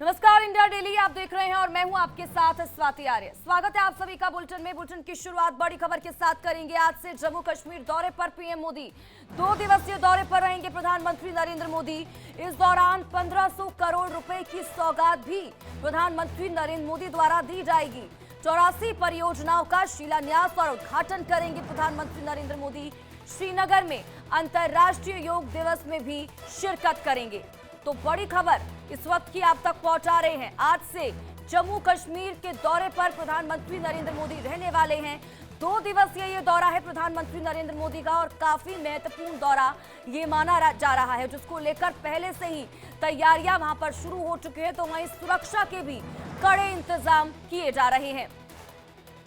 नमस्कार, India daily आप देख रहे हैं और मैं हूं आपके साथ स्वाति आर्य। स्वागत है आप सभी का बुलेटिन में। बुलेटिन की शुरुआत बड़ी खबर के साथ करेंगे। आज से जम्मू कश्मीर दौरे पर पीएम मोदी 2 दिवसीय दौरे पर रहेंगे प्रधानमंत्री नरेंद्र मोदी। इस दौरान 1500 करोड़ रुपए की सौगात भी प्रधानमंत्री नरेंद्र मोदी द्वारा दी जाएगी। 84 परियोजनाओं का शिलान्यास और उद्घाटन करेंगे प्रधानमंत्री नरेंद्र मोदी। श्रीनगर में अंतर्राष्ट्रीय योग दिवस में भी शिरकत करेंगे। तो बड़ी खबर इस वक्त की आप तक पहुंचा रहे हैं। आज से जम्मू कश्मीर के दौरे पर प्रधानमंत्री नरेंद्र मोदी रहने वाले हैं। 2 दिवसीय ये दौरा है प्रधानमंत्री नरेंद्र मोदी का और काफी महत्वपूर्ण दौरा ये माना जा रहा है, जिसको लेकर पहले से ही तैयारियां वहां पर शुरू हो चुकी है। तो वहीं सुरक्षा के भी कड़े इंतजाम किए जा रहे हैं।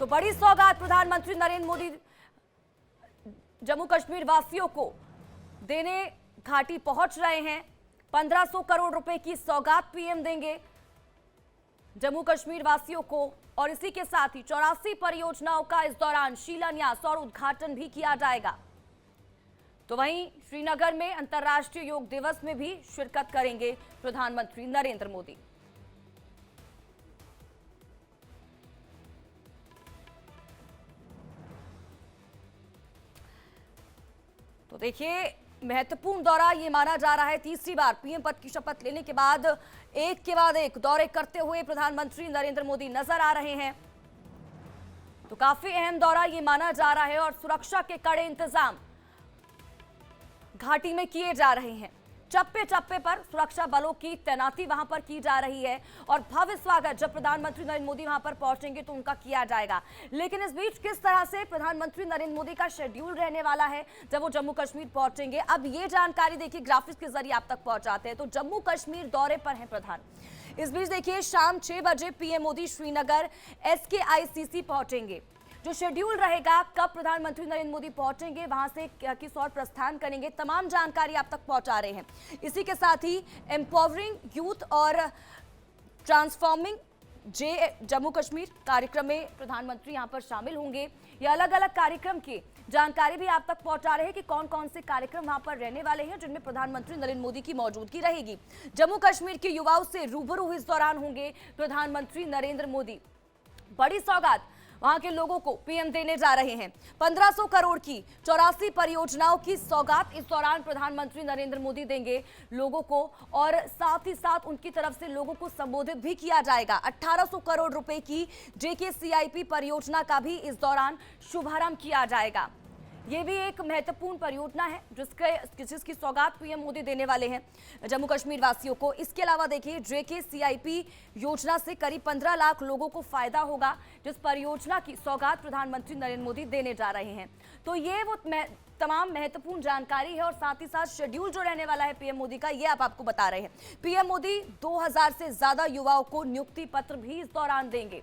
तो बड़ी सौगात प्रधानमंत्री नरेंद्र मोदी जम्मू कश्मीर वासियों को देने घाटी पहुंच रहे हैं। 1500 करोड़ रुपए की सौगात पीएम देंगे जम्मू कश्मीर वासियों को और इसी के साथ ही 84 परियोजनाओं का इस दौरान शिलान्यास और उद्घाटन भी किया जाएगा। तो वहीं श्रीनगर में अंतर्राष्ट्रीय योग दिवस में भी शिरकत करेंगे प्रधानमंत्री नरेंद्र मोदी। तो देखिए, महत्वपूर्ण दौरा ये माना जा रहा है। तीसरी बार पीएम पद की शपथ लेने के बाद एक के बाद एक दौरे करते हुए प्रधानमंत्री नरेंद्र मोदी नजर आ रहे हैं। तो काफी अहम दौरा ये माना जा रहा है और सुरक्षा के कड़े इंतजाम घाटी में किए जा रहे हैं। चप्पे चप्पे पर सुरक्षा बलों की तैनाती वहां पर की जा रही है और भव्य स्वागत जब प्रधानमंत्री नरेंद्र मोदी वहां पर पहुंचेंगे तो उनका किया जाएगा। लेकिन इस बीच किस तरह से प्रधानमंत्री नरेंद्र मोदी का शेड्यूल रहने वाला है जब वो जम्मू कश्मीर पहुंचेंगे, अब ये जानकारी देखिए ग्राफिक्स के जरिए आप तक पहुंचाते हैं। तो जम्मू कश्मीर दौरे पर है प्रधान। इस बीच देखिए शाम 6 बजे पीएम मोदी श्रीनगर SKICC पहुंचेंगे। जो शेड्यूल रहेगा, कब प्रधानमंत्री नरेंद्र मोदी पहुंचेंगे, वहां से किस और प्रस्थान करेंगे, तमाम जानकारी आप तक पहुंचा रहे हैं। इसी के साथ ही एम्पावरिंग यूथ और ट्रांसफॉर्मिंग जम्मू कश्मीर कार्यक्रम में प्रधानमंत्री यहां पर शामिल होंगे। ये अलग अलग कार्यक्रम की जानकारी भी आप तक पहुंचा रहे हैं कि कौन कौन से कार्यक्रम वहां पर रहने वाले हैं जिनमें प्रधानमंत्री नरेंद्र मोदी की मौजूदगी रहेगी। जम्मू कश्मीर के युवाओं से रूबरू इस दौरान होंगे प्रधानमंत्री नरेंद्र मोदी। बड़ी सौगात वहां के लोगों को पीएम देने जा रहे हैं। 1500 करोड़ की 84 परियोजनाओं की सौगात इस दौरान प्रधानमंत्री नरेंद्र मोदी देंगे लोगों को और साथ ही साथ उनकी तरफ से लोगों को संबोधित भी किया जाएगा। 1800 करोड़ रुपए की JKCIP परियोजना का भी इस दौरान शुभारंभ किया जाएगा। ये भी एक महत्वपूर्ण परियोजना है जिसकी सौगात पीएम मोदी देने वाले हैं जम्मू कश्मीर वासियों को। इसके अलावा देखिए JKCIP योजना से करीब 15 लाख लोगों को फायदा होगा, जिस परियोजना की सौगात प्रधानमंत्री नरेंद्र मोदी देने जा रहे हैं। तो ये वो तमाम महत्वपूर्ण जानकारी है और साथ ही साथ शेड्यूल जो रहने वाला है पीएम मोदी का, ये आपको बता रहे हैं। पीएम मोदी 2000 से ज्यादा युवाओं को नियुक्ति पत्र भी इस दौरान देंगे।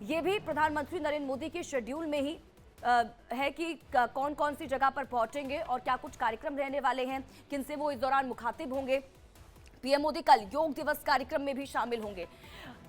ये भी प्रधानमंत्री नरेंद्र मोदी के शेड्यूल में ही है कि कौन कौन सी जगह पर पहुंचेंगे और क्या कुछ कार्यक्रम रहने वाले हैं, किनसे वो इस दौरान मुखातिब होंगे। पीएम मोदी कल योग दिवस कार्यक्रम में भी शामिल होंगे।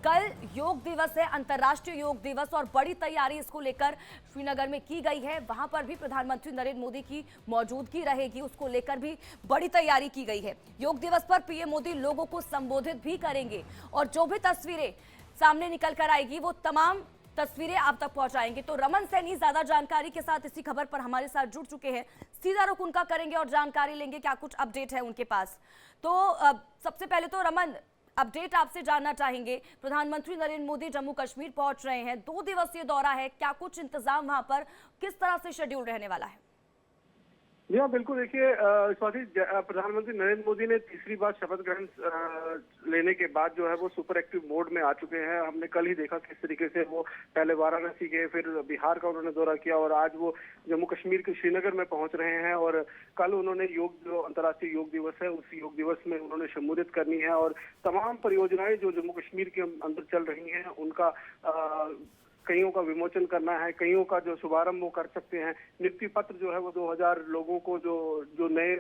कल योग दिवस है, अंतर्राष्ट्रीय योग दिवस, और बड़ी तैयारी इसको लेकर श्रीनगर में की गई है। वहां पर भी प्रधानमंत्री नरेंद्र मोदी की मौजूदगी रहेगी, उसको लेकर भी बड़ी तैयारी की गई है। योग दिवस पर पीएम मोदी लोगों को संबोधित भी करेंगे और जो भी तस्वीरें सामने निकल कर आएगी वो तमाम तस्वीरें आप तक पहुंचाएंगे। तो रमन सैनी ज्यादा जानकारी के साथ इसी खबर पर हमारे साथ जुड़ चुके हैं। सीधा रुख उनका करेंगे और जानकारी लेंगे क्या कुछ अपडेट है उनके पास। तो सबसे पहले तो रमन, अपडेट आपसे जानना चाहेंगे। प्रधानमंत्री नरेंद्र मोदी जम्मू कश्मीर पहुंच रहे हैं, 2 दिवसीय दौरा है, क्या कुछ इंतजाम वहां पर, किस तरह से शेड्यूल रहने वाला है? जी हाँ, बिल्कुल। देखिए स्वाति, प्रधानमंत्री नरेंद्र मोदी ने तीसरी बार शपथ ग्रहण लेने के बाद जो है वो सुपर एक्टिव मोड में आ चुके हैं। हमने कल ही देखा किस तरीके से वो पहले वाराणसी गए, फिर बिहार का उन्होंने दौरा किया और आज वो जम्मू कश्मीर के श्रीनगर में पहुंच रहे हैं। और कल उन्होंने जो अंतर्राष्ट्रीय योग दिवस है उस योग दिवस में उन्होंने शमूलियत करनी है और तमाम परियोजनाएं जो जम्मू कश्मीर के अंदर चल रही हैं उनका कईयों का विमोचन करना है, कईयों का जो शुभारंभ वो कर सकते हैं। नियुक्ति पत्र जो है वो 2000 लोगों को जो जो नए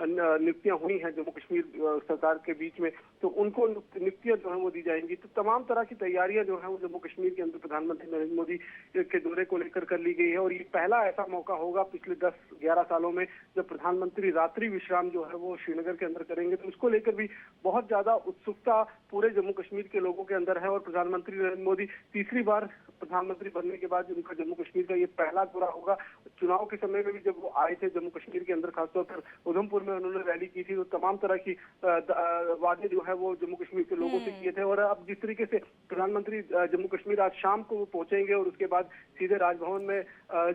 नियुक्तियां हुई हैं जम्मू कश्मीर सरकार के बीच में, तो उनको नियुक्तियां जो है वो दी जाएंगी। तो तमाम तरह की तैयारियां जो है वो जम्मू कश्मीर के अंदर प्रधानमंत्री नरेंद्र मोदी के दौरे को लेकर कर ली गई है। और ये पहला ऐसा मौका होगा पिछले 10-11 सालों में जब प्रधानमंत्री रात्रि विश्राम जो है वो श्रीनगर के अंदर करेंगे। तो इसको लेकर भी बहुत ज्यादा उत्सुकता पूरे जम्मू कश्मीर के लोगों के अंदर है। और प्रधानमंत्री नरेंद्र मोदी तीसरी बार प्रधानमंत्री बनने के बाद उनका जम्मू कश्मीर का ये पहला दौरा होगा। चुनाव के समय में भी जब वो आए थे जम्मू कश्मीर के अंदर, खासतौर पर उधमपुर में उन्होंने रैली की थी, तो तमाम तरह की वादे जो है वो जम्मू कश्मीर के लोगों से किए थे। और अब जिस तरीके से प्रधानमंत्री जम्मू कश्मीर आज शाम को वो पहुंचेंगे और उसके बाद सीधे राजभवन में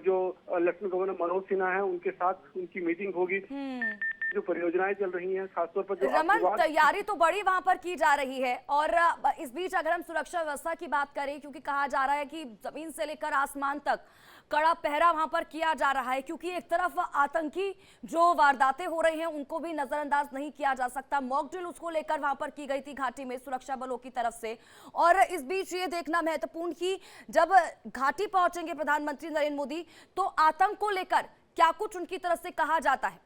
जो लेफ्टिनेंट गवर्नर मनोज सिन्हा है उनके साथ उनकी मीटिंग होगी। जो परियोजनाएं चल रही हैं, खासतौर पर जो रमन, तैयारी तो बड़ी वहां पर की जा रही है। और इस बीच अगर हम सुरक्षा व्यवस्था की बात करें, क्योंकि कहा जा रहा है कि जमीन से लेकर आसमान तक कड़ा पहरा वहां पर किया जा रहा है, क्योंकि एक तरफ आतंकी जो वारदातें हो रही हैं उनको भी नजरअंदाज नहीं किया जा सकता। मॉक ड्रिल उसको लेकर वहां पर की गई थी घाटी में सुरक्षा बलों की तरफ से। और इस बीच ये देखना महत्वपूर्ण कि जब घाटी पहुंचेंगे प्रधानमंत्री नरेंद्र मोदी, तो आतंक को लेकर क्या कुछ उनकी तरफ से कहा जाता है?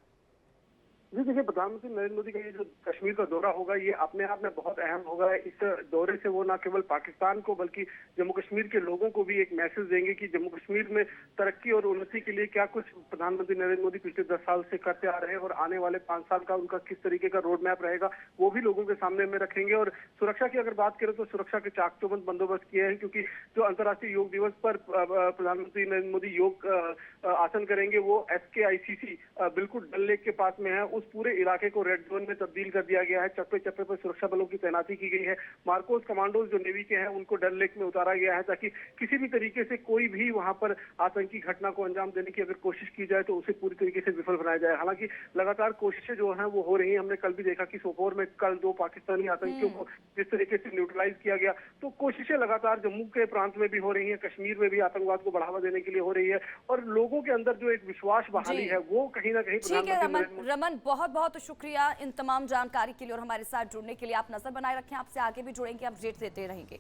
जी देखिए, प्रधानमंत्री नरेंद्र मोदी का ये जो कश्मीर का दौरा होगा ये अपने आप में बहुत अहम होगा। इस दौरे से वो न केवल पाकिस्तान को बल्कि जम्मू कश्मीर के लोगों को भी एक मैसेज देंगे कि जम्मू कश्मीर में तरक्की और उन्नति के लिए क्या कुछ प्रधानमंत्री नरेंद्र मोदी पिछले 10 साल से करते आ रहे हैं और आने वाले 5 साल का उनका किस तरीके का रोड मैप रहेगा वो भी लोगों के सामने में रखेंगे। और सुरक्षा की अगर बात करें तो सुरक्षा के चाक चौबंद बंदोबस्त किए हैं, क्योंकि जो अंतर्राष्ट्रीय योग दिवस पर प्रधानमंत्री नरेंद्र मोदी योग आसन करेंगे वो SKICC बिल्कुल डल लेक के पास में है। उस पूरे इलाके को रेड जोन में तब्दील कर दिया गया है। चप्पे चप्पे पर सुरक्षा बलों की तैनाती की गई है। मार्कोस कमांडोज जो नेवी के हैं उनको डल लेक में उतारा गया है ताकि किसी भी तरीके से कोई भी वहां पर आतंकी घटना को अंजाम देने की अगर कोशिश की जाए तो उसे पूरी तरीके से विफल बनाया जाए। हालांकि लगातार कोशिशें जो हैं वो हो रही हैं। हमने कल भी देखा कि सोपोर में कल 2 पाकिस्तानी आतंकियों को जिस तरीके से न्यूट्रलाइज किया गया। तो कोशिशें लगातार जम्मू के प्रांत में भी हो रही है, कश्मीर में भी आतंकवाद को बढ़ावा देने के लिए हो रही है। और लोगों के अंदर जो एक विश्वास बहाली है वो कहीं ना कहीं ठीक है रमन, बहुत बहुत शुक्रिया इन तमाम जानकारी के लिए और हमारे साथ जुड़ने के लिए। आप नजर बनाए रखें, आपसे आगे भी जुड़ेंगे, अपडेट देते रहेंगे।